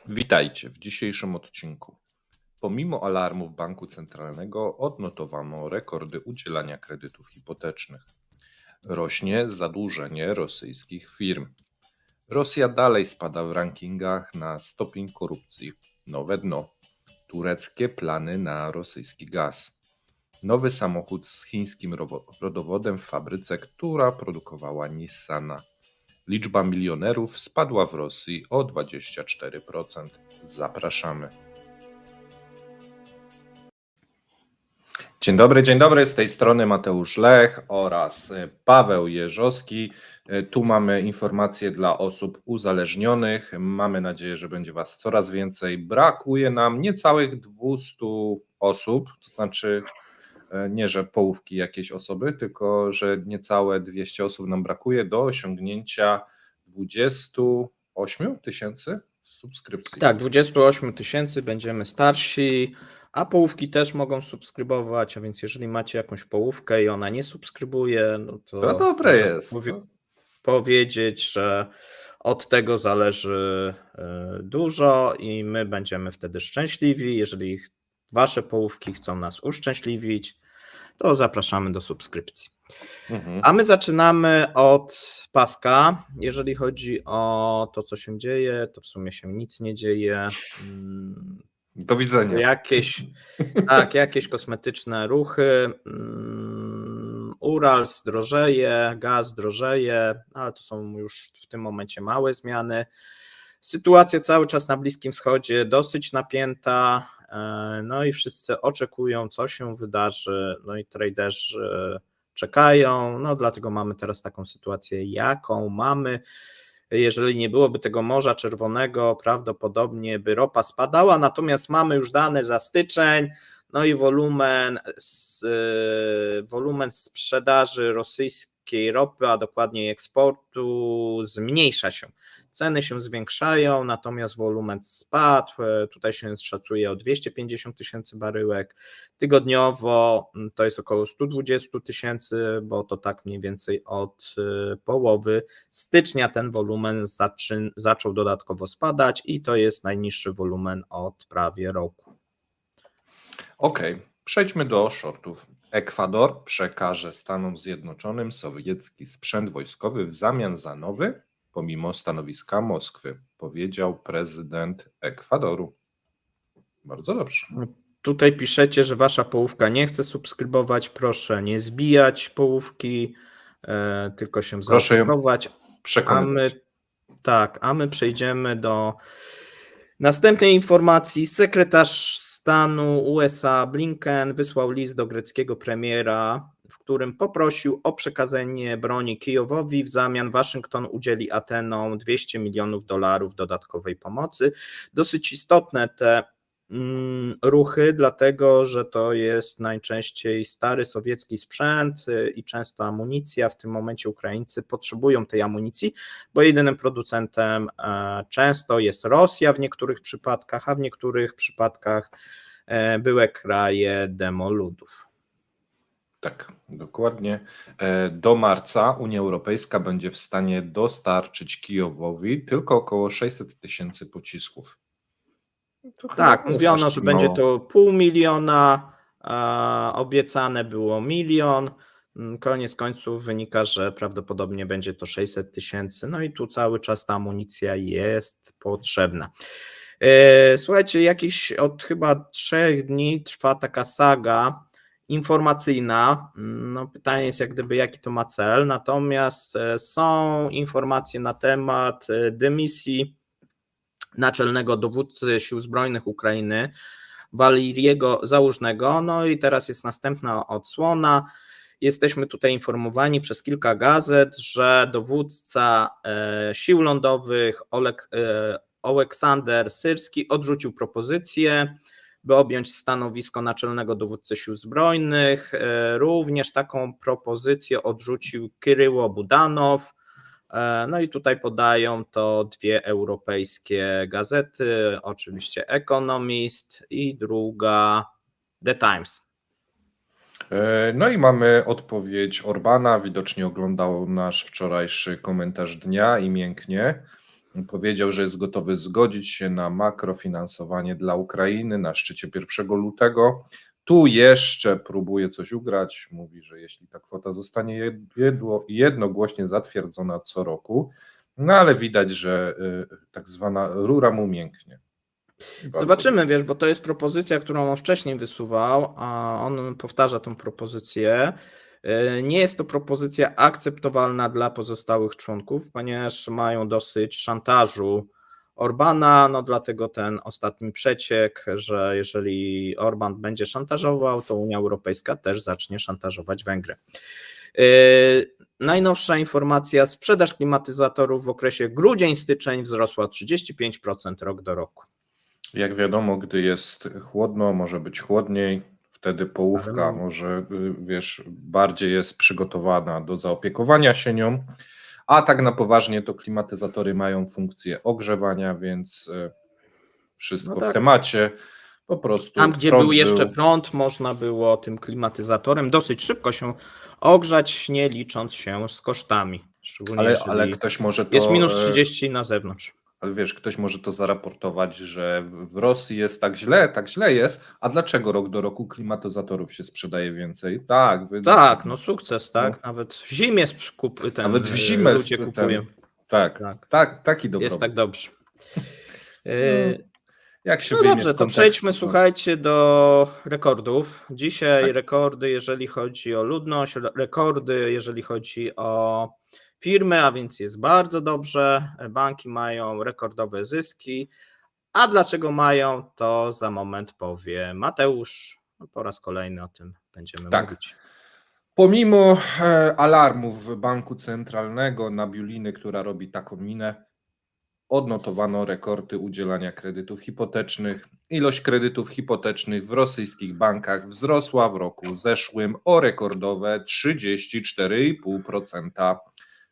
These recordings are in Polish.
Witajcie w dzisiejszym odcinku. Pomimo alarmów Banku Centralnego odnotowano rekordy udzielania kredytów hipotecznych. Rośnie zadłużenie rosyjskich firm. Rosja dalej spada w rankingach na stopień korupcji. Nowe dno. Tureckie plany na rosyjski gaz. Nowy samochód z chińskim rodowodem w fabryce, która produkowała Nissana. Liczba milionerów spadła w Rosji o 24%. Zapraszamy. Dzień dobry, z tej strony Mateusz Lech oraz Paweł Jeżowski. Tu mamy informacje dla osób uzależnionych. Mamy nadzieję, że będzie Was coraz więcej. Brakuje nam niecałych 200 osób, to znaczy nie, że połówki jakiejś osoby, tylko że niecałe 200 osób nam brakuje do osiągnięcia 28 000 subskrypcji. Tak, 28 000 będziemy starsi, a połówki też mogą subskrybować, a więc jeżeli macie jakąś połówkę i ona nie subskrybuje, no to dobre jest. powiedzieć, że od tego zależy dużo i my będziemy wtedy szczęśliwi. Jeżeli wasze połówki chcą nas uszczęśliwić, to zapraszamy do subskrypcji. A my zaczynamy od paska. Jeżeli chodzi o to, co się dzieje, to w sumie się nic nie dzieje. Do widzenia. Jakieś kosmetyczne ruchy. Urals drożeje, gaz drożeje, ale to są już w tym momencie małe zmiany. Sytuacja cały czas na Bliskim Wschodzie dosyć napięta, no i wszyscy oczekują, co się wydarzy, no i traderzy czekają, no dlatego mamy teraz taką sytuację, jaką mamy. Jeżeli nie byłoby tego Morza Czerwonego, prawdopodobnie by ropa spadała, natomiast mamy już dane za styczeń, no i wolumen sprzedaży rosyjskiej ropy, a dokładniej eksportu zmniejsza się. Ceny się zwiększają, natomiast wolumen spadł, tutaj się szacuje o 250 000 baryłek, tygodniowo to jest około 120 000, bo to tak mniej więcej od połowy stycznia ten wolumen zaczął dodatkowo spadać i to jest najniższy wolumen od prawie roku. Okej, przejdźmy do shortów. Ekwador przekaże Stanom Zjednoczonym sowiecki sprzęt wojskowy w zamian za nowy, pomimo stanowiska Moskwy, powiedział prezydent Ekwadoru. Bardzo dobrze. Tutaj piszecie, że wasza połówka nie chce subskrybować. Proszę nie zbijać połówki, tylko się zaopiekować. A my przejdziemy do następnej informacji. Sekretarz stanu USA Blinken wysłał list do greckiego premiera, w którym poprosił o przekazanie broni Kijowowi, w zamian Waszyngton udzieli Atenom $200 milionów dodatkowej pomocy. Dosyć istotne te ruchy, dlatego że to jest najczęściej stary sowiecki sprzęt i często amunicja. W tym momencie Ukraińcy potrzebują tej amunicji, bo jedynym producentem często jest Rosja w niektórych przypadkach, a w niektórych przypadkach były kraje demoludów. Tak, dokładnie. Do marca Unia Europejska będzie w stanie dostarczyć Kijowowi tylko około 600 000 pocisków. Tak, mówiono, że będzie to 500 000, obiecane było 1 000 000. Koniec końców wynika, że prawdopodobnie będzie to 600 000, no i tu cały czas ta amunicja jest potrzebna. Słuchajcie, od chyba 3 dni trwa taka saga informacyjna, no pytanie jest jaki to ma cel, natomiast są informacje na temat dymisji naczelnego dowódcy Sił Zbrojnych Ukrainy, Waleriego Załużnego, no i teraz jest następna odsłona. Jesteśmy tutaj informowani przez kilka gazet, że dowódca sił lądowych Oleksander Syrski odrzucił propozycję, by objąć stanowisko naczelnego dowódcy Sił Zbrojnych. Również taką propozycję odrzucił Kiryło Budanow. No i tutaj podają to 2 europejskie gazety, oczywiście Economist i druga The Times. No i mamy odpowiedź Orbana, widocznie oglądał nasz wczorajszy komentarz dnia i mięknie. powiedział, że jest gotowy zgodzić się na makrofinansowanie dla Ukrainy na szczycie 1 lutego. Tu jeszcze próbuje coś ugrać, mówi, że jeśli ta kwota zostanie jednogłośnie zatwierdzona co roku, no ale widać, że tak zwana rura mu mięknie. Zobaczymy, wiesz, bo to jest propozycja, którą on wcześniej wysuwał, a on powtarza tą propozycję. Nie jest to propozycja akceptowalna dla pozostałych członków, ponieważ mają dosyć szantażu Orbana, no dlatego ten ostatni przeciek, że jeżeli Orban będzie szantażował, to Unia Europejska też zacznie szantażować Węgry. Najnowsza informacja, sprzedaż klimatyzatorów w okresie grudzień-styczeń wzrosła o 35% rok do roku. Jak wiadomo, gdy jest chłodno, może być chłodniej, wtedy połówka może, wiesz, bardziej jest przygotowana do zaopiekowania się nią, a tak na poważnie to klimatyzatory mają funkcję ogrzewania, więc wszystko w temacie. Po prostu tam, gdzie był jeszcze prąd, można było tym klimatyzatorem dosyć szybko się ogrzać, nie licząc się z kosztami. Szczególnie ale ktoś może to... Jest minus 30 na zewnątrz. Ale wiesz, ktoś może to zaraportować, że w Rosji jest tak źle jest, a dlaczego rok do roku klimatyzatorów się sprzedaje więcej? Tak, no sukces, tak? No. Nawet w zimie nawet w zimę ludzie kupują. Taki dobry. Jest tak dobrze. Jak się dobrze, to przejdźmy, słuchajcie, do rekordów. Dzisiaj rekordy, jeżeli chodzi o ludność, rekordy, jeżeli chodzi o firmy, a więc jest bardzo dobrze. Banki mają rekordowe zyski. A dlaczego mają, to za moment powie Mateusz. Po raz kolejny o tym będziemy mówić. Pomimo alarmów Banku Centralnego na Biuliny, która robi taką minę, odnotowano rekordy udzielania kredytów hipotecznych. Ilość kredytów hipotecznych w rosyjskich bankach wzrosła w roku zeszłym o rekordowe 34,5%.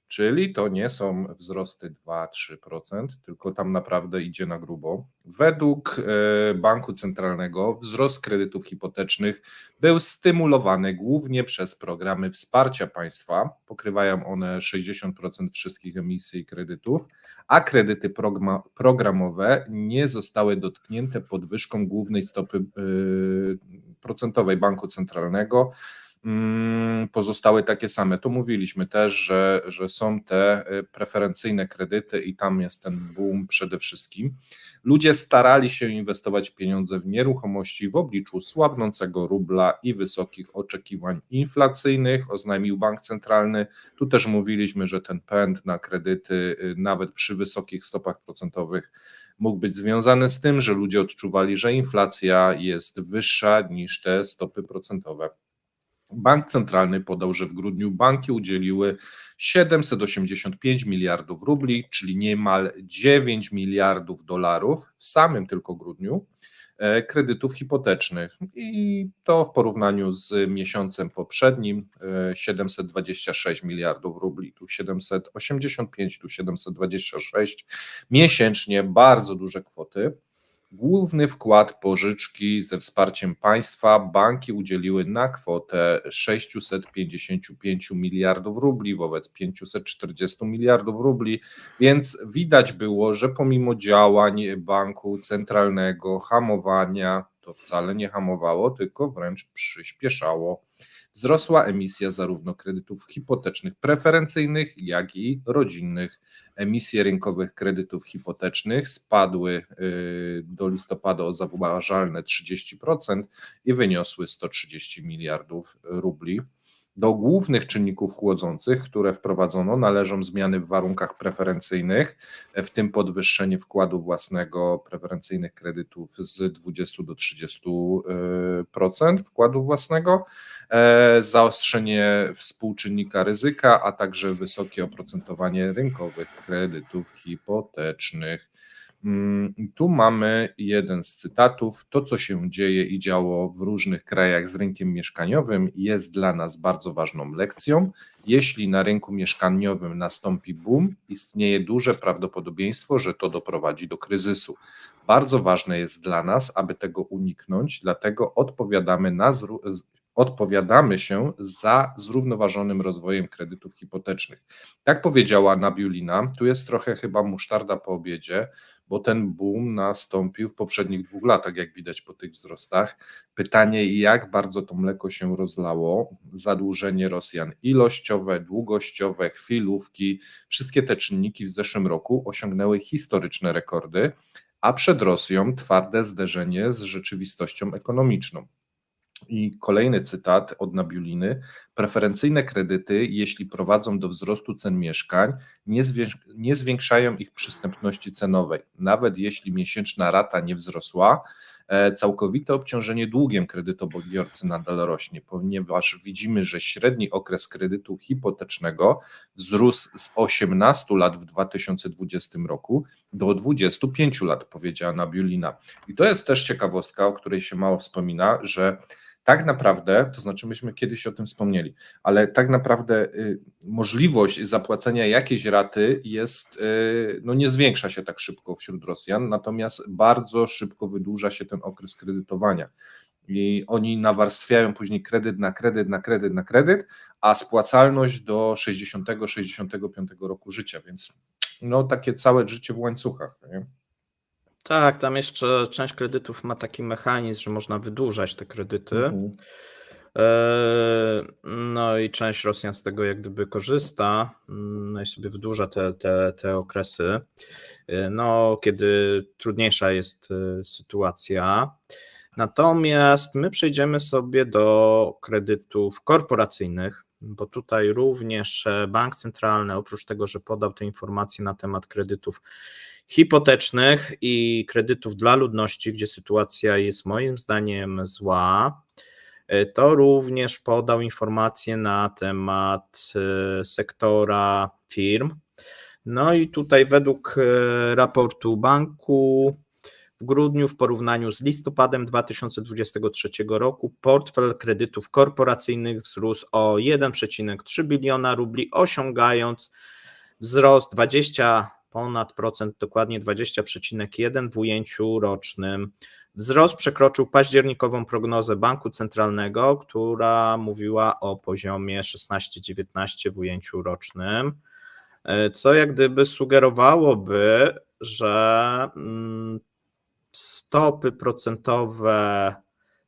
Czyli to nie są wzrosty 2-3%, tylko tam naprawdę idzie na grubo. Według Banku Centralnego wzrost kredytów hipotecznych był stymulowany głównie przez programy wsparcia państwa. Pokrywają one 60% wszystkich emisji kredytów, a kredyty programowe nie zostały dotknięte podwyżką głównej stopy procentowej Banku Centralnego. Pozostały takie same. To mówiliśmy też, że są te preferencyjne kredyty i tam jest ten boom przede wszystkim. Ludzie starali się inwestować pieniądze w nieruchomości w obliczu słabnącego rubla i wysokich oczekiwań inflacyjnych, oznajmił Bank Centralny. Tu też mówiliśmy, że ten pęd na kredyty nawet przy wysokich stopach procentowych mógł być związany z tym, że ludzie odczuwali, że inflacja jest wyższa niż te stopy procentowe. Bank Centralny podał, że w grudniu banki udzieliły 785 miliardów rubli, czyli niemal 9 miliardów dolarów w samym tylko grudniu kredytów hipotecznych i to w porównaniu z miesiącem poprzednim 726 miliardów rubli, tu 785, tu 726 miesięcznie, bardzo duże kwoty. Główny wkład pożyczki ze wsparciem państwa banki udzieliły na kwotę 655 miliardów rubli wobec 540 miliardów rubli, więc widać było, że pomimo działań Banku Centralnego, hamowania, to wcale nie hamowało, tylko wręcz przyspieszało. Wzrosła emisja zarówno kredytów hipotecznych preferencyjnych, jak i rodzinnych. Emisje rynkowych kredytów hipotecznych spadły do listopada o zauważalne 30% i wyniosły 130 miliardów rubli. Do głównych czynników chłodzących, które wprowadzono, należą zmiany w warunkach preferencyjnych, w tym podwyższenie wkładu własnego preferencyjnych kredytów z 20 do 30% wkładu własnego, zaostrzenie współczynnika ryzyka, a także wysokie oprocentowanie rynkowych kredytów hipotecznych. Tu mamy jeden z cytatów. To, co się dzieje i działo w różnych krajach z rynkiem mieszkaniowym, jest dla nas bardzo ważną lekcją. Jeśli na rynku mieszkaniowym nastąpi boom, istnieje duże prawdopodobieństwo, że to doprowadzi do kryzysu. Bardzo ważne jest dla nas, aby tego uniknąć, dlatego odpowiadamy odpowiadamy się za zrównoważonym rozwojem kredytów hipotecznych. Tak powiedziała Nabiulina, tu jest trochę chyba musztarda po obiedzie, bo ten boom nastąpił w poprzednich 2 latach, jak widać po tych wzrostach. Pytanie, jak bardzo to mleko się rozlało, zadłużenie Rosjan ilościowe, długościowe, chwilówki, wszystkie te czynniki w zeszłym roku osiągnęły historyczne rekordy, a przed Rosją twarde zderzenie z rzeczywistością ekonomiczną. I kolejny cytat od Nabiuliny. Preferencyjne kredyty, jeśli prowadzą do wzrostu cen mieszkań, nie zwiększają ich przystępności cenowej. Nawet jeśli miesięczna rata nie wzrosła, całkowite obciążenie długiem kredytobiorcy nadal rośnie, ponieważ widzimy, że średni okres kredytu hipotecznego wzrósł z 18 lat w 2020 roku do 25 lat, powiedziała Nabiulina. I to jest też ciekawostka, o której się mało wspomina, że tak naprawdę, to znaczy myśmy kiedyś o tym wspomnieli, ale tak naprawdę możliwość zapłacenia jakiejś raty jest, no nie zwiększa się tak szybko wśród Rosjan, natomiast bardzo szybko wydłuża się ten okres kredytowania. I oni nawarstwiają później kredyt na kredyt, na kredyt, na kredyt, a spłacalność do 60-65 roku życia, więc no takie całe życie w łańcuchach. Nie? Tak, tam jeszcze część kredytów ma taki mechanizm, że można wydłużać te kredyty. No i część Rosjan z tego jak gdyby korzysta, no i sobie wydłuża te okresy, no kiedy trudniejsza jest sytuacja. Natomiast my przejdziemy sobie do kredytów korporacyjnych, bo tutaj również bank centralny, oprócz tego, że podał te informacje na temat kredytów hipotecznych i kredytów dla ludności, gdzie sytuacja jest moim zdaniem zła, to również podał informacje na temat sektora firm. No i tutaj według raportu banku w grudniu w porównaniu z listopadem 2023 roku portfel kredytów korporacyjnych wzrósł o 1,3 biliona rubli, osiągając wzrost 20 ponad procent, dokładnie 20,1 w ujęciu rocznym. Wzrost przekroczył październikową prognozę Banku Centralnego, która mówiła o poziomie 16-19 w ujęciu rocznym, co jak gdyby sugerowałoby, że stopy procentowe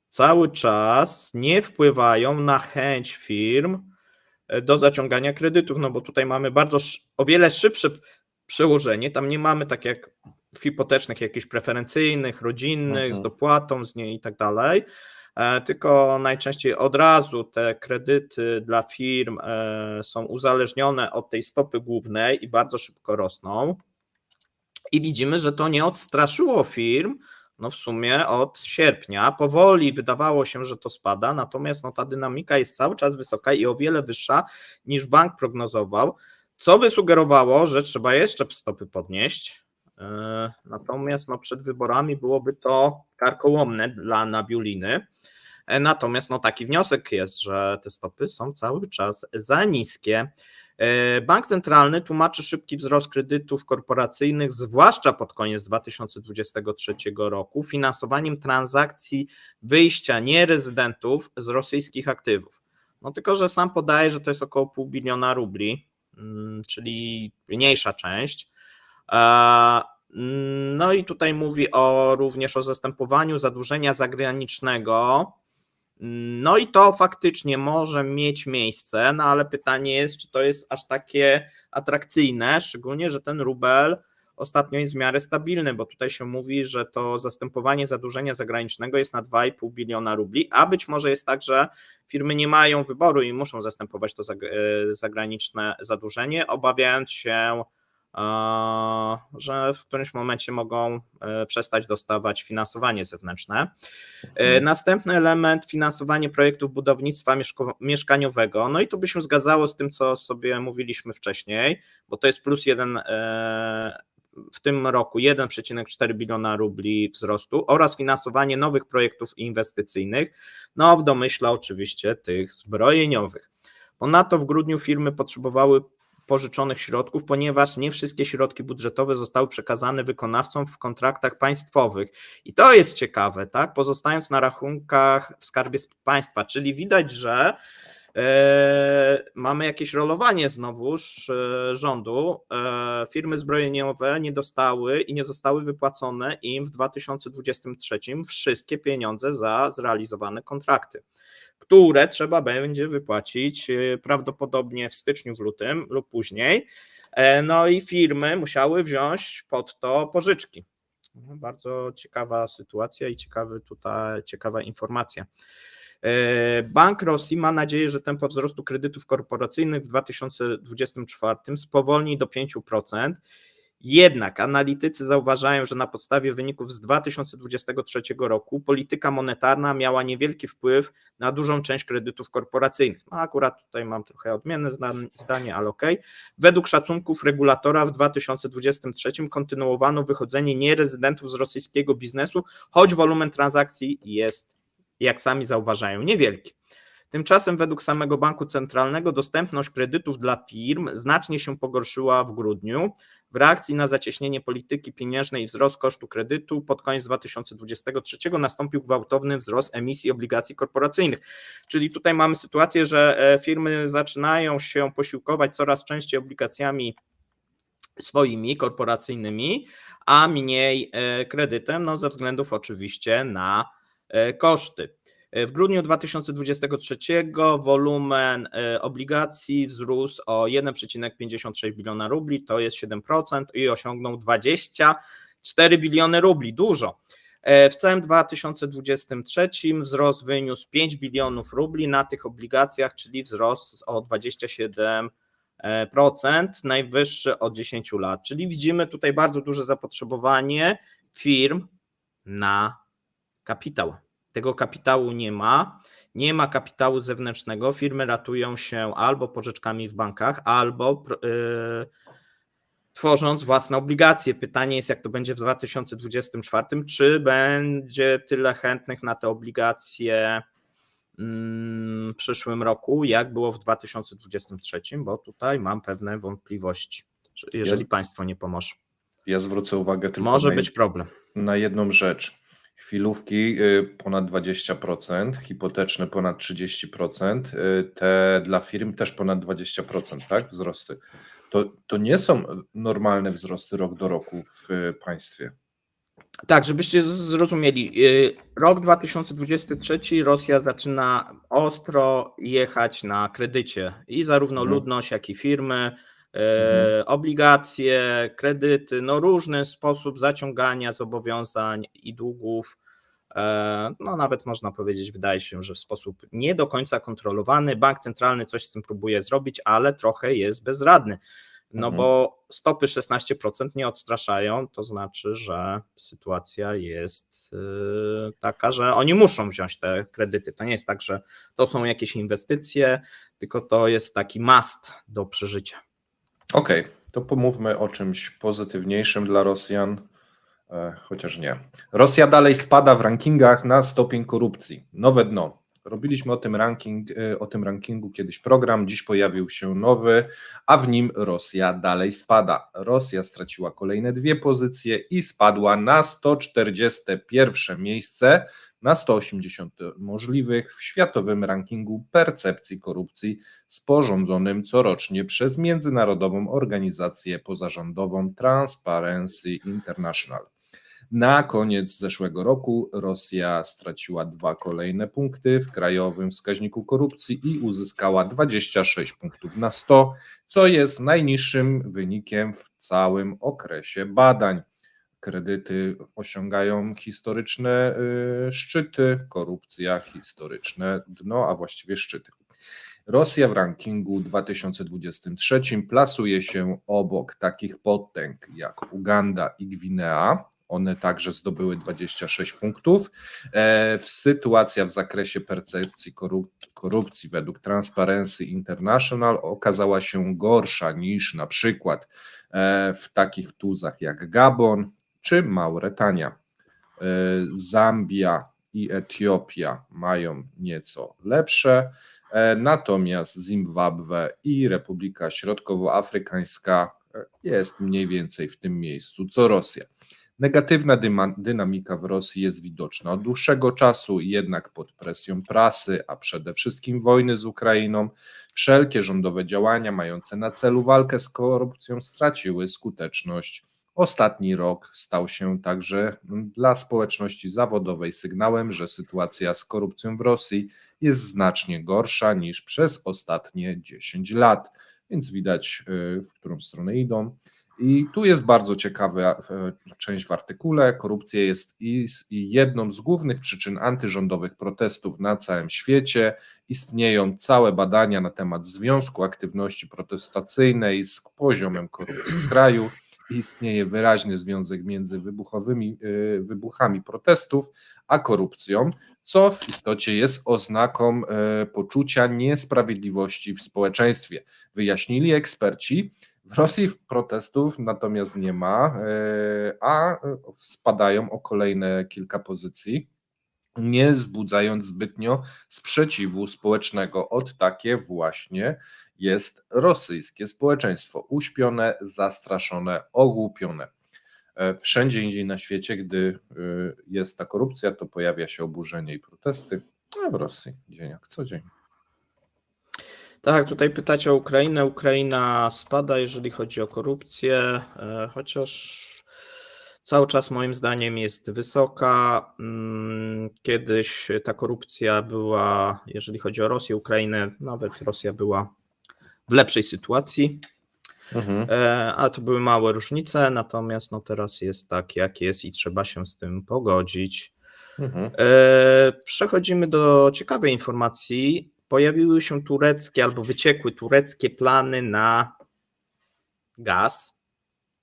cały czas nie wpływają na chęć firm do zaciągania kredytów, no bo tutaj mamy o wiele szybsze przełożenie, tam nie mamy tak jak w hipotecznych jakichś preferencyjnych, rodzinnych, z dopłatą z niej i tak dalej, tylko najczęściej od razu te kredyty dla firm są uzależnione od tej stopy głównej i bardzo szybko rosną i widzimy, że to nie odstraszyło firm, no w sumie od sierpnia, powoli wydawało się, że to spada, natomiast no ta dynamika jest cały czas wysoka i o wiele wyższa niż bank prognozował, co by sugerowało, że trzeba jeszcze stopy podnieść, natomiast no przed wyborami byłoby to karkołomne dla Nabiuliny, natomiast no taki wniosek jest, że te stopy są cały czas za niskie. Bank Centralny tłumaczy szybki wzrost kredytów korporacyjnych, zwłaszcza pod koniec 2023 roku, finansowaniem transakcji wyjścia nierezydentów z rosyjskich aktywów. No tylko, że sam podaje, że to jest około 0,5 biliona rubli, czyli mniejsza część. No i tutaj mówi również o zastępowaniu zadłużenia zagranicznego. No i to faktycznie może mieć miejsce, no ale pytanie jest, czy to jest aż takie atrakcyjne, szczególnie, że ten rubel ostatnio jest w miarę stabilny, bo tutaj się mówi, że to zastępowanie zadłużenia zagranicznego jest na 2,5 biliona rubli, a być może jest tak, że firmy nie mają wyboru i muszą zastępować to zagraniczne zadłużenie, obawiając się, że w którymś momencie mogą przestać dostawać finansowanie zewnętrzne. Następny element, finansowanie projektów budownictwa mieszkaniowego. No i tu by się zgadzało z tym, co sobie mówiliśmy wcześniej, bo to jest plus 1 w tym roku 1,4 biliona rubli wzrostu oraz finansowanie nowych projektów inwestycyjnych, no w domyśle oczywiście tych zbrojeniowych. Ponadto w grudniu firmy potrzebowały pożyczonych środków, ponieważ nie wszystkie środki budżetowe zostały przekazane wykonawcom w kontraktach państwowych. I to jest ciekawe, tak? Pozostając na rachunkach w Skarbie Państwa, czyli widać, że mamy jakieś rolowanie znowuż rządu. Firmy zbrojeniowe nie dostały i nie zostały wypłacone im w 2023 wszystkie pieniądze za zrealizowane kontrakty, które trzeba będzie wypłacić prawdopodobnie w styczniu, w lutym lub później. No i firmy musiały wziąć pod to pożyczki. Bardzo ciekawa sytuacja i ciekawa informacja. Bank Rosji ma nadzieję, że tempo wzrostu kredytów korporacyjnych w 2024 spowolni do 5%. Jednak analitycy zauważają, że na podstawie wyników z 2023 roku polityka monetarna miała niewielki wpływ na dużą część kredytów korporacyjnych. No akurat tutaj mam trochę odmienne zdanie, ale okej. Według szacunków regulatora w 2023 kontynuowano wychodzenie nierezydentów z rosyjskiego biznesu, choć wolumen transakcji jest, jak sami zauważają, niewielki. Tymczasem według samego Banku Centralnego dostępność kredytów dla firm znacznie się pogorszyła w grudniu. W reakcji na zacieśnienie polityki pieniężnej i wzrost kosztu kredytu pod koniec 2023 nastąpił gwałtowny wzrost emisji obligacji korporacyjnych. Czyli tutaj mamy sytuację, że firmy zaczynają się posiłkować coraz częściej obligacjami swoimi korporacyjnymi, a mniej kredytem, no ze względów oczywiście na koszty. W grudniu 2023 wolumen obligacji wzrósł o 1,56 biliona rubli, to jest 7% i osiągnął 24 biliony rubli, dużo. W całym 2023 wzrost wyniósł 5 bilionów rubli na tych obligacjach, czyli wzrost o 27%, najwyższy od 10 lat. Czyli widzimy tutaj bardzo duże zapotrzebowanie firm na kapitał. Tego kapitału nie ma kapitału zewnętrznego, firmy ratują się albo pożyczkami w bankach, albo tworząc własne obligacje. Pytanie jest, jak to będzie w 2024, czy będzie tyle chętnych na te obligacje w przyszłym roku, jak było w 2023, bo tutaj mam pewne wątpliwości, jeżeli państwo nie pomoże. Ja zwrócę uwagę tylko może być problem. Na jedną rzecz. Chwilówki ponad 20%, hipoteczne ponad 30%, te dla firm też ponad 20%, tak? Wzrosty. To nie są normalne wzrosty rok do roku w państwie. Tak, żebyście zrozumieli, rok 2023 Rosja zaczyna ostro jechać na kredycie i zarówno ludność, jak i firmy, obligacje, kredyty, no różny sposób zaciągania zobowiązań i długów, no nawet można powiedzieć, wydaje się, że w sposób nie do końca kontrolowany. Bank Centralny coś z tym próbuje zrobić, ale trochę jest bezradny, no bo stopy 16% nie odstraszają, to znaczy, że sytuacja jest taka, że oni muszą wziąć te kredyty. To nie jest tak, że to są jakieś inwestycje, tylko to jest taki must do przeżycia. Okej, to pomówmy o czymś pozytywniejszym dla Rosjan, chociaż nie. Rosja dalej spada w rankingach na stopień korupcji. Nowe dno. Robiliśmy o tym rankingu kiedyś program, dziś pojawił się nowy, a w nim Rosja dalej spada. Rosja straciła kolejne 2 pozycje i spadła na 141 miejsce na 180 możliwych w światowym rankingu percepcji korupcji sporządzonym corocznie przez międzynarodową organizację pozarządową Transparency International. Na koniec zeszłego roku Rosja straciła 2 kolejne punkty w krajowym wskaźniku korupcji i uzyskała 26 punktów na 100, co jest najniższym wynikiem w całym okresie badań. Kredyty osiągają historyczne szczyty, korupcja historyczne dno, a właściwie szczyty. Rosja w rankingu 2023 plasuje się obok takich potęg jak Uganda i Gwinea. One także zdobyły 26 punktów. Sytuacja w zakresie percepcji korupcji według Transparency International okazała się gorsza niż na przykład w takich tuzach jak Gabon czy Mauretania. Zambia i Etiopia mają nieco lepsze, natomiast Zimbabwe i Republika Środkowoafrykańska jest mniej więcej w tym miejscu co Rosja. Negatywna dynamika w Rosji jest widoczna od dłuższego czasu, jednak pod presją prasy, a przede wszystkim wojny z Ukrainą, wszelkie rządowe działania mające na celu walkę z korupcją straciły skuteczność. Ostatni rok stał się także dla społeczności zawodowej sygnałem, że sytuacja z korupcją w Rosji jest znacznie gorsza niż przez ostatnie 10 lat, więc widać, w którą stronę idą. I tu jest bardzo ciekawa część w artykule. Korupcja jest jedną z głównych przyczyn antyrządowych protestów na całym świecie. Istnieją całe badania na temat związku aktywności protestacyjnej z poziomem korupcji w kraju. Istnieje wyraźny związek między wybuchami protestów a korupcją, co w istocie jest oznaką poczucia niesprawiedliwości w społeczeństwie. Wyjaśnili eksperci. W Rosji protestów natomiast nie ma, a spadają o kolejne kilka pozycji, nie wzbudzając zbytnio sprzeciwu społecznego. Od takie właśnie jest rosyjskie społeczeństwo. Uśpione, zastraszone, ogłupione. Wszędzie indziej na świecie, gdy jest ta korupcja, to pojawia się oburzenie i protesty, a w Rosji dzień jak co dzień. Tak, tutaj pytacie o Ukrainę. Ukraina spada, jeżeli chodzi o korupcję, chociaż cały czas moim zdaniem jest wysoka. Kiedyś ta korupcja była, jeżeli chodzi o Rosję, Ukrainę, nawet Rosja była w lepszej sytuacji, a to były małe różnice, natomiast no teraz jest tak, jak jest i trzeba się z tym pogodzić. Przechodzimy do ciekawej informacji. Pojawiły się tureckie albo wyciekły tureckie plany na gaz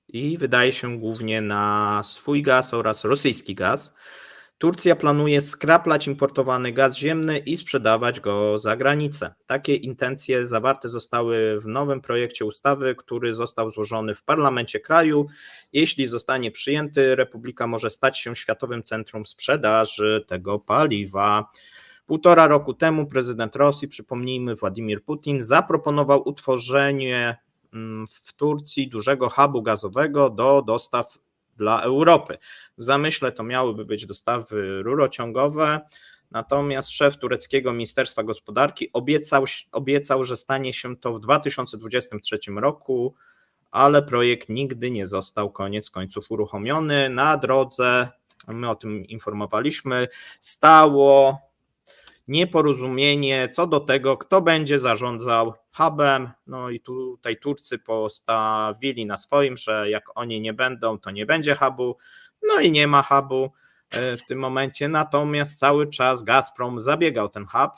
i wydaje się głównie na swój gaz oraz rosyjski gaz. Turcja planuje skraplać importowany gaz ziemny i sprzedawać go za granicę. Takie intencje zawarte zostały w nowym projekcie ustawy, który został złożony w parlamencie kraju. Jeśli zostanie przyjęty, Republika może stać się światowym centrum sprzedaży tego paliwa. 1,5 roku temu prezydent Rosji, przypomnijmy, Władimir Putin, zaproponował utworzenie w Turcji dużego hubu gazowego do dostaw dla Europy. W zamyśle to miałyby być dostawy rurociągowe, natomiast szef tureckiego Ministerstwa Gospodarki obiecał, że stanie się to w 2023 roku, ale projekt nigdy nie został koniec końców uruchomiony. Na drodze, my o tym informowaliśmy, stało nieporozumienie co do tego, kto będzie zarządzał hubem. No i tutaj Turcy postawili na swoim, że jak oni nie będą, to nie będzie hubu. No i nie ma hubu w tym momencie, natomiast cały czas Gazprom zabiegał ten hub.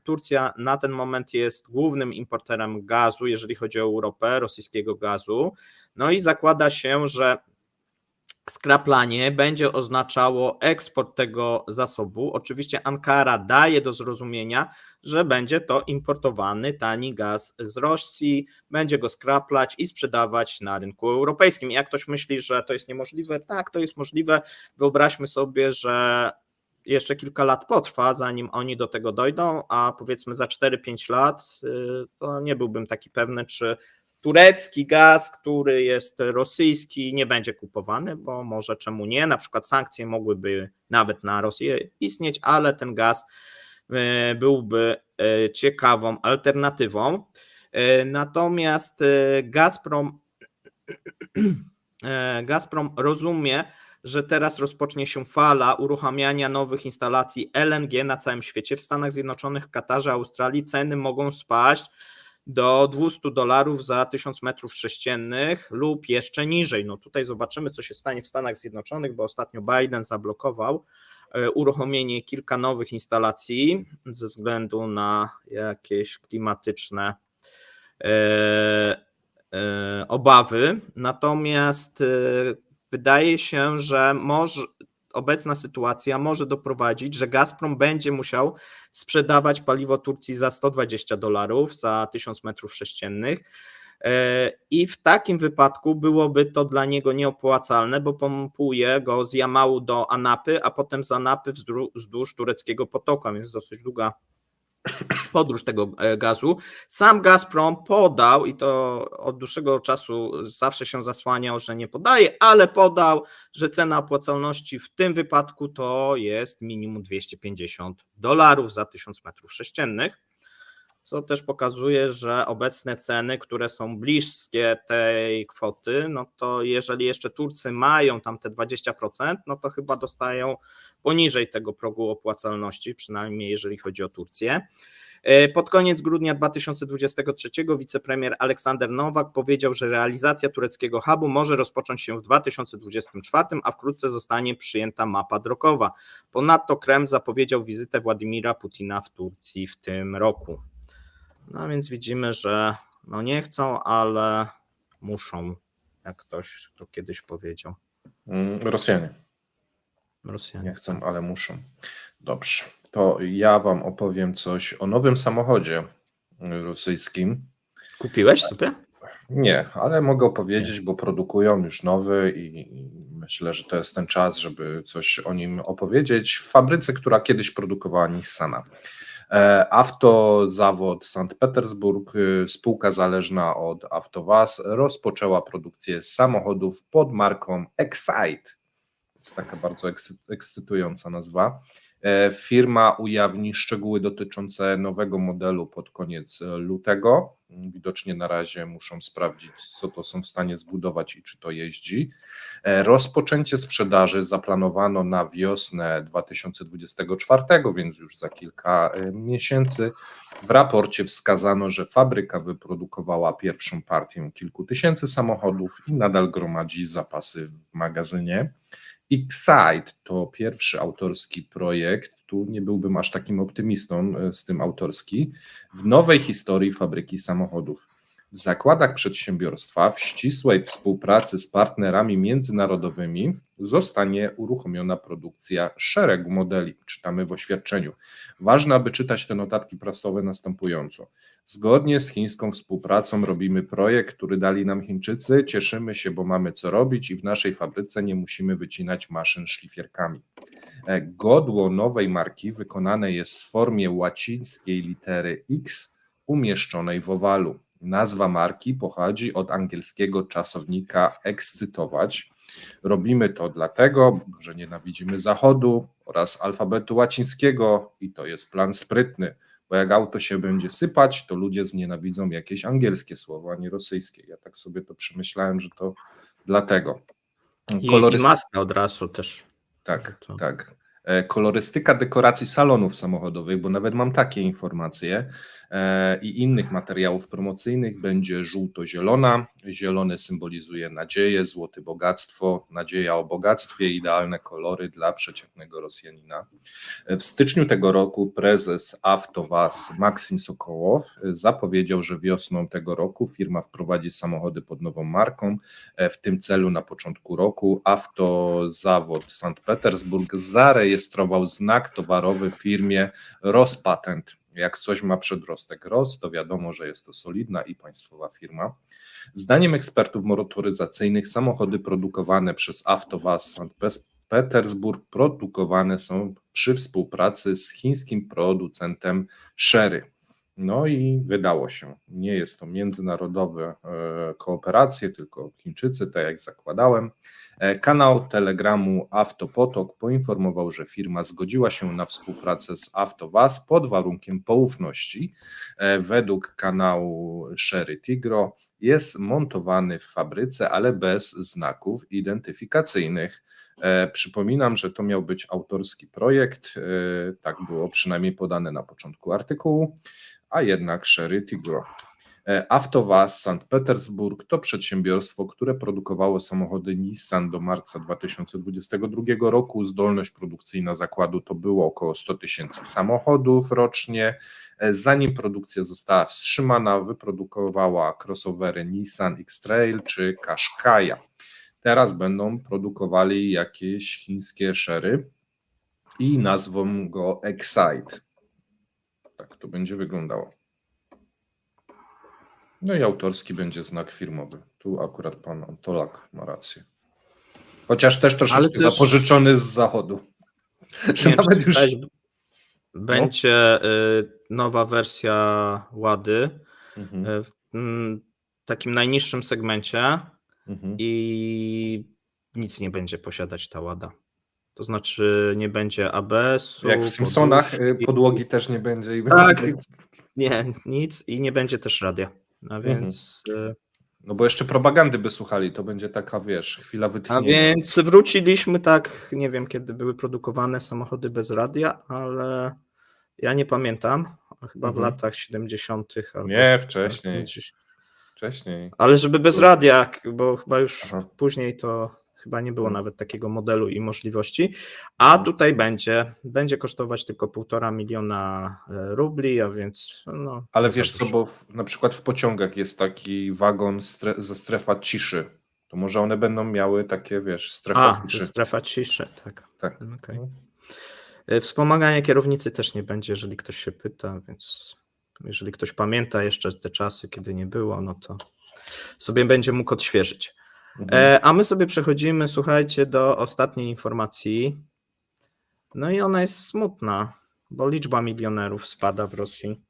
Turcja na ten moment jest głównym importerem gazu, jeżeli chodzi o Europę, rosyjskiego gazu. No i zakłada się, że skraplanie będzie oznaczało eksport tego zasobu. Oczywiście Ankara daje do zrozumienia, że będzie to importowany tani gaz z Rosji, będzie go skraplać i sprzedawać na rynku europejskim. Jak ktoś myśli, że to jest niemożliwe, tak, to jest możliwe. Wyobraźmy sobie, że jeszcze kilka lat potrwa, zanim oni do tego dojdą, a powiedzmy za 4-5 lat, to nie byłbym taki pewny, czy turecki gaz, który jest rosyjski, nie będzie kupowany, bo może czemu nie, na przykład sankcje mogłyby nawet na Rosję istnieć, ale ten gaz byłby ciekawą alternatywą. Natomiast Gazprom rozumie, że teraz rozpocznie się fala uruchamiania nowych instalacji LNG na całym świecie. W Stanach Zjednoczonych, Katarze, Australii ceny mogą spaść do $200 za 1000 metrów sześciennych lub jeszcze niżej. No tutaj zobaczymy, co się stanie w Stanach Zjednoczonych, bo ostatnio Biden zablokował uruchomienie kilka nowych instalacji ze względu na jakieś klimatyczne obawy. Natomiast wydaje się, że obecna sytuacja może doprowadzić, że Gazprom będzie musiał sprzedawać paliwo Turcji za $120 za 1000 metrów sześciennych. I w takim wypadku byłoby to dla niego nieopłacalne, bo pompuje go z Jamału do Anapy, a potem z Anapy wzdłuż tureckiego potoku, a więc dosyć długa podróż tego gazu. Sam Gazprom podał, i to od dłuższego czasu zawsze się zasłaniał, że nie podaje, ale podał, że cena opłacalności w tym wypadku to jest minimum $250 za 1000 metrów sześciennych, co też pokazuje, że obecne ceny, które są bliskie tej kwoty, no to jeżeli jeszcze Turcy mają tam te 20%, no to chyba dostają poniżej tego progu opłacalności, przynajmniej jeżeli chodzi o Turcję. Pod koniec grudnia 2023 wicepremier Aleksander Nowak powiedział, że realizacja tureckiego hubu może rozpocząć się w 2024, a wkrótce zostanie przyjęta mapa drogowa. Ponadto Kreml zapowiedział wizytę Władimira Putina w Turcji w tym roku. No więc widzimy, że no nie chcą, ale muszą, jak ktoś to kiedyś powiedział. Rosjanie. Nie chcą, ale muszą. Dobrze, to ja wam opowiem coś o nowym samochodzie rosyjskim. Kupiłeś sobie? Nie, ale mogę opowiedzieć, bo produkują już nowy i myślę, że to jest ten czas, żeby coś o nim opowiedzieć. W fabryce, która kiedyś produkowała Nissana. Автозавод Sankt Petersburg, spółka zależna od Avtovaz, rozpoczęła produkcję samochodów pod marką Excite. To jest taka bardzo ekscytująca nazwa. Firma ujawni szczegóły dotyczące nowego modelu pod koniec lutego. Widocznie na razie muszą sprawdzić, co to są w stanie zbudować i czy to jeździ. Rozpoczęcie sprzedaży zaplanowano na wiosnę 2024, więc już za kilka miesięcy. W raporcie wskazano, że fabryka wyprodukowała pierwszą partię kilku tysięcy samochodów i nadal gromadzi zapasy w magazynie. Excite to pierwszy autorski projekt, tu nie byłbym aż takim optymistą z tym autorski, w nowej historii fabryki samochodów. W zakładach przedsiębiorstwa w ścisłej współpracy z partnerami międzynarodowymi zostanie uruchomiona produkcja szeregu modeli, czytamy w oświadczeniu. Ważne, aby czytać te notatki prasowe następująco. Zgodnie z chińską współpracą robimy projekt, który dali nam Chińczycy. Cieszymy się, bo mamy co robić i w naszej fabryce nie musimy wycinać maszyn szlifierkami. Godło nowej marki wykonane jest w formie łacińskiej litery X umieszczonej w owalu. Nazwa marki pochodzi od angielskiego czasownika ekscytować. Robimy to dlatego, że nienawidzimy Zachodu oraz alfabetu łacińskiego i to jest plan sprytny, bo jak auto się będzie sypać, to ludzie znienawidzą jakieś angielskie słowo, a nie rosyjskie. Ja tak sobie to przemyślałem, że to dlatego. I maska od razu też. Tak, tak. Kolorystyka dekoracji salonów samochodowych, bo nawet mam takie informacje, i innych materiałów promocyjnych będzie żółto-zielona. Zielony symbolizuje nadzieję, złoty bogactwo, nadzieja o bogactwie, idealne kolory dla przeciętnego Rosjanina. W styczniu tego roku prezes Avtovaz Maksim Sokołow zapowiedział, że wiosną tego roku firma wprowadzi samochody pod nową marką. W tym celu na początku roku Автозавод Sankt Petersburg zarejestrował znak towarowy w firmie Rospatent. Jak coś ma przedrostek ROS, to wiadomo, że jest to solidna i państwowa firma. Zdaniem ekspertów motoryzacyjnych samochody produkowane przez Avtovaz Sankt Petersburg produkowane są przy współpracy z chińskim producentem Chery. No i wydało się, nie jest to międzynarodowe kooperacje, tylko Chińczycy, tak jak zakładałem. Kanał Telegramu Autopotok poinformował, że firma zgodziła się na współpracę z Avtovaz pod warunkiem poufności. Według kanału Chery Tigro jest montowany w fabryce, ale bez znaków identyfikacyjnych. Przypominam, że to miał być autorski projekt, tak było przynajmniej podane na początku artykułu, a jednak Chery Tigro. Avtovaz Sankt Petersburg to przedsiębiorstwo, które produkowało samochody Nissan do marca 2022 roku. Zdolność produkcyjna zakładu to było około 100 000 samochodów rocznie. Zanim produkcja została wstrzymana, wyprodukowała crossovery Nissan X-Trail czy Qashqai'a. Teraz będą produkowali jakieś chińskie Chery i nazwą go Excite. Tak to będzie wyglądało. No i autorski będzie znak firmowy. Tu akurat pan Antolak ma rację. Chociaż też troszeczkę zapożyczony z zachodu. Że Nie, nawet już... Będzie nowa wersja Łady w takim najniższym segmencie i nic nie będzie posiadać ta Łada. To znaczy nie będzie ABS-u. Jak w Simpsonach podłogi też nie będzie. Tak, nie, nic i nie będzie też radia. A więc... No bo jeszcze propagandy by słuchali, to będzie taka, wiesz, chwila wytchnienia. A więc wróciliśmy tak, nie wiem kiedy były produkowane samochody bez radia, ale ja nie pamiętam, chyba w latach 70. albo... Nie, wcześniej. Ale żeby bez radia, bo chyba już później to chyba nie było nawet takiego modelu i możliwości, a tutaj będzie kosztować tylko 1,5 miliona rubli, a więc... No, ale wiesz co, bo na przykład w pociągach jest taki wagon ze strefa ciszy, to może one będą miały takie, wiesz, strefa ciszy. Strefa ciszy, tak. Okay. Wspomagania kierownicy też nie będzie, jeżeli ktoś się pyta, więc jeżeli ktoś pamięta jeszcze te czasy, kiedy nie było, no to sobie będzie mógł odświeżyć. A my sobie przechodzimy, słuchajcie, do ostatniej informacji. No i ona jest smutna, bo liczba milionerów spada w Rosji.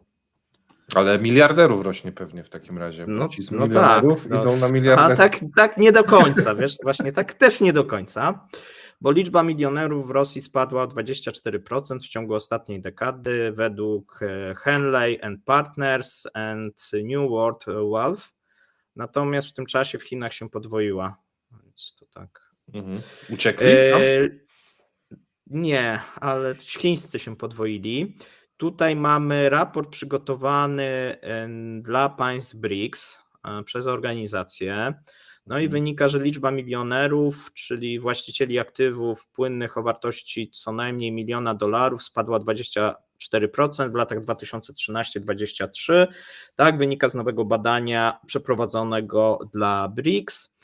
Ale miliarderów rośnie pewnie w takim razie. Ci milionerów idą na miliarderów. A tak nie do końca, wiesz, właśnie tak też nie do końca, bo liczba milionerów w Rosji spadła o 24% w ciągu ostatniej dekady według Henley and Partners and New World Wealth. Natomiast w tym czasie w Chinach się podwoiła. Więc to tak. Uciekli? Nie, ale chińscy się podwoili. Tutaj mamy raport przygotowany dla państw BRICS przez organizację. No i wynika, że liczba milionerów, czyli właścicieli aktywów płynnych o wartości co najmniej $1 miliona spadła 24% w latach 2013-2023. Tak wynika z nowego badania przeprowadzonego dla BRICS.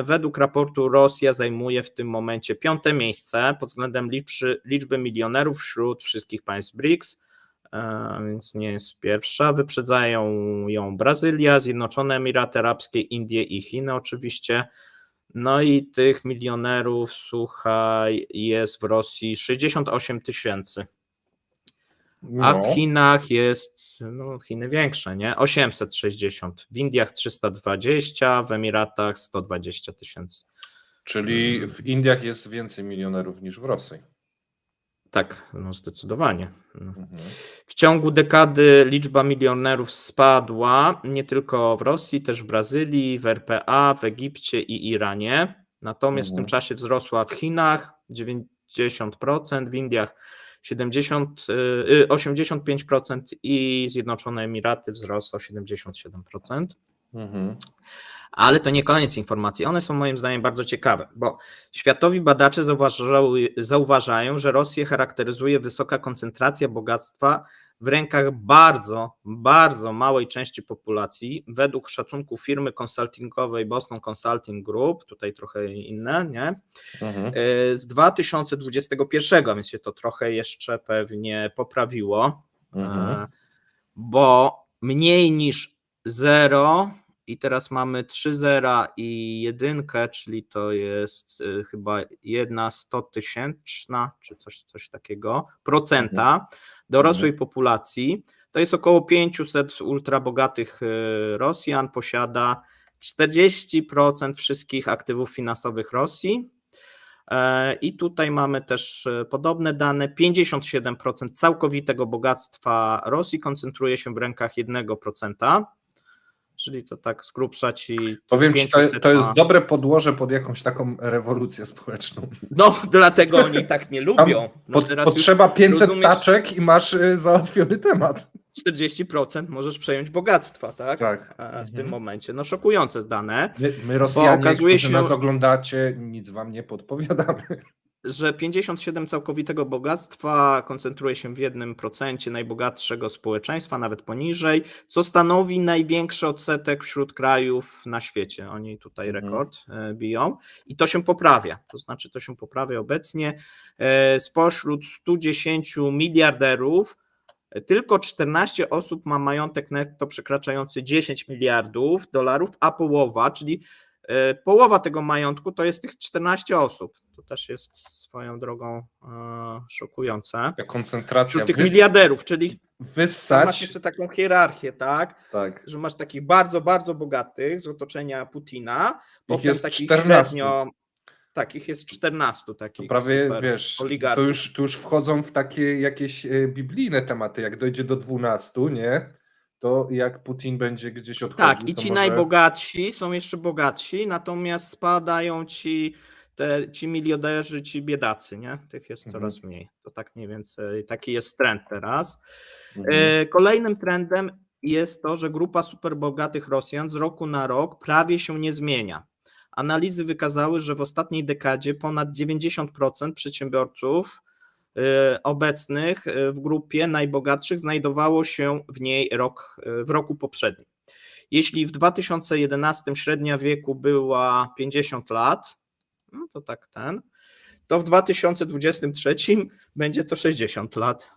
Według raportu Rosja zajmuje w tym momencie 5. miejsce pod względem liczby milionerów wśród wszystkich państw BRICS, więc nie jest pierwsza. Wyprzedzają ją Brazylia, Zjednoczone Emiraty Arabskie, Indie i Chiny oczywiście. No i tych milionerów, słuchaj, jest w Rosji 68 000. A w Chinach jest, Chiny większe, nie? 860, w Indiach 320, w Emiratach 120 000. Czyli w Indiach jest więcej milionerów niż w Rosji. Tak, zdecydowanie. W ciągu dekady liczba milionerów spadła nie tylko w Rosji, też w Brazylii, w RPA, w Egipcie i Iranie. Natomiast w tym czasie wzrosła w Chinach 90%, w Indiach 85% i Zjednoczone Emiraty wzrosło 77%. Ale to nie koniec informacji. One są moim zdaniem bardzo ciekawe, bo światowi badacze zauważają, że Rosję charakteryzuje wysoka koncentracja bogactwa w rękach bardzo, bardzo małej części populacji. Według szacunków firmy konsultingowej Boston Consulting Group, tutaj trochę inne, nie? Z 2021, więc się to trochę jeszcze pewnie poprawiło, bo mniej niż 0 i teraz mamy 3 zera i 1, czyli to jest chyba 1/100 000, czy coś takiego, procenta dorosłej populacji. To jest około 500 ultrabogatych Rosjan, posiada 40% wszystkich aktywów finansowych Rosji. I tutaj mamy też podobne dane. 57% całkowitego bogactwa Rosji koncentruje się w rękach 1%. Czyli to tak z grubsza ci... Powiem ci, to jest dobre podłoże pod jakąś taką rewolucję społeczną. No, dlatego oni tak nie lubią. Potrzeba 500 taczek i masz załatwiony temat. 40% możesz przejąć bogactwa, tak? Tak. W tym momencie. No szokujące dane. My Rosjanie, którzy nas oglądacie, nic wam nie podpowiadamy. Że 57% całkowitego bogactwa koncentruje się w 1% najbogatszego społeczeństwa, nawet poniżej, co stanowi największy odsetek wśród krajów na świecie. Oni tutaj rekord biją i to się poprawia. To znaczy to się poprawia obecnie. Spośród 110 miliarderów Tylko 14 osób ma majątek netto przekraczający 10 miliardów dolarów, a połowa, czyli połowa tego majątku to jest tych 14 osób. To też jest swoją drogą szokujące. Ta koncentracja wśród tych miliarderów, czyli wyssać. masz jeszcze taką hierarchię, tak? Tak. Że masz takich bardzo, bardzo bogatych z otoczenia Putina, potem jest takich 14. średnio, takich jest 14 takich. To prawie super wiesz, oligarchów. to już wchodzą w takie jakieś biblijne tematy, jak dojdzie do 12, nie? To jak Putin będzie gdzieś odchodził. Tak, i ci najbogatsi są jeszcze bogatsi, natomiast spadają ci milionerzy, ci biedacy, nie? Tych jest coraz mniej. To tak mniej więcej, taki jest trend teraz. Kolejnym trendem jest to, że grupa superbogatych Rosjan z roku na rok prawie się nie zmienia. Analizy wykazały, że w ostatniej dekadzie ponad 90% przedsiębiorców obecnych w grupie najbogatszych znajdowało się w niej w roku poprzednim. Jeśli w 2011 średnia wieku była 50 lat, no to tak to w 2023 będzie to 60 lat.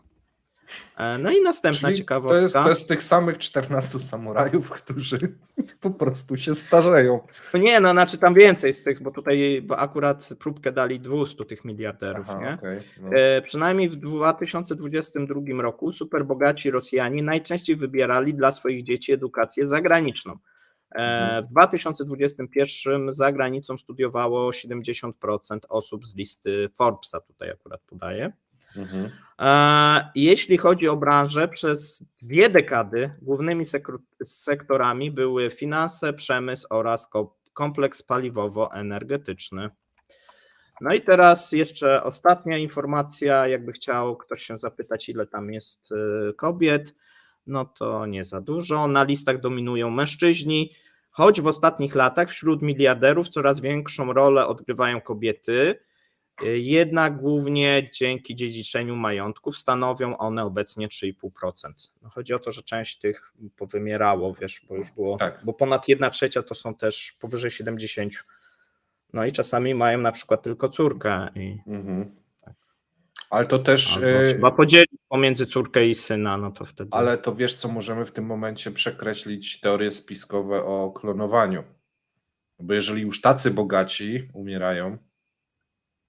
No i następna ciekawostka. To jest tych samych 14 samurajów, którzy po prostu się starzeją. Nie, no znaczy tam więcej z tych, bo tutaj akurat próbkę dali 200 tych miliarderów. Aha, nie? okay, no. Przynajmniej w 2022 roku superbogaci Rosjanie najczęściej wybierali dla swoich dzieci edukację zagraniczną. W 2021 za granicą studiowało 70% osób z listy Forbesa, tutaj akurat podaję. Jeśli chodzi o branżę, przez 2 dekady głównymi sektorami były finanse, przemysł oraz kompleks paliwowo-energetyczny. No i teraz jeszcze ostatnia informacja, jakby chciał ktoś się zapytać, ile tam jest kobiet, no to nie za dużo. Na listach dominują mężczyźni, choć w ostatnich latach wśród miliarderów coraz większą rolę odgrywają kobiety. Jednak głównie dzięki dziedziczeniu majątków stanowią one obecnie 3,5%. No chodzi o to, że część tych powymierało, wiesz, bo już było, bo ponad 1/3 to są też powyżej 70. No i czasami mają na przykład tylko córkę. Ale to też... trzeba podzielić pomiędzy córkę i syna, no to wtedy... Ale to wiesz, co możemy w tym momencie przekreślić teorie spiskowe o klonowaniu. Bo jeżeli już tacy bogaci umierają,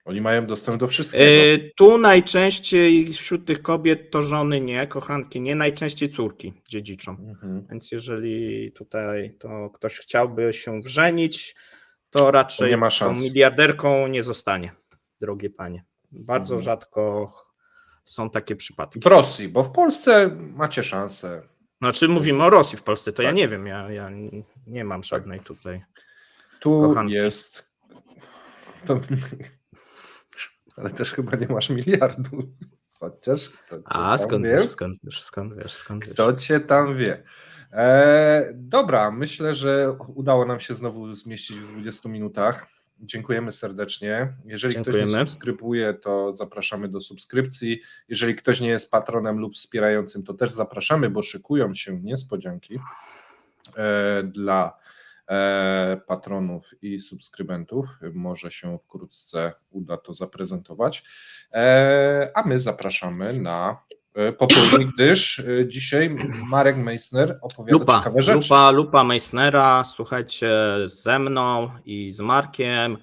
oni mają dostęp do wszystkiego. Tu najczęściej wśród tych kobiet to żony nie, kochanki nie, najczęściej córki dziedziczą. Więc jeżeli tutaj to ktoś chciałby się wrzenić, to raczej tą miliarderką nie zostanie, drogie panie. Bardzo rzadko są takie przypadki. W Rosji, bo w Polsce macie szansę. Znaczy mówimy o Rosji, w Polsce to ja nie wiem, ja nie mam żadnej tutaj kochanki. Jest... To... Ale też chyba nie masz miliardu. Chociaż skąd wiesz? Kto cię tam wie? Dobra, myślę, że udało nam się znowu zmieścić w 20 minutach. Dziękujemy serdecznie. Jeżeli ktoś nie subskrybuje, to zapraszamy do subskrypcji. Jeżeli ktoś nie jest patronem lub wspierającym, to też zapraszamy, bo szykują się niespodzianki dla patronów i subskrybentów. Może się wkrótce uda to zaprezentować. A my zapraszamy na popołudnie, gdyż dzisiaj Marek Meissner opowiada ciekawe rzeczy. Lupa Meissnera, słuchajcie, ze mną i z Markiem,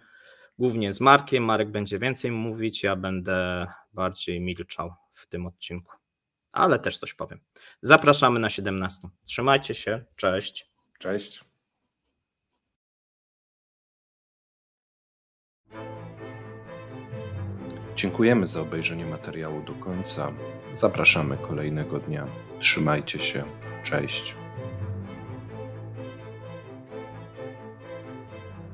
głównie z Markiem. Marek będzie więcej mówić, ja będę bardziej milczał w tym odcinku, ale też coś powiem. Zapraszamy na 17. Trzymajcie się, cześć. Cześć. Dziękujemy za obejrzenie materiału do końca. Zapraszamy kolejnego dnia. Trzymajcie się. Cześć.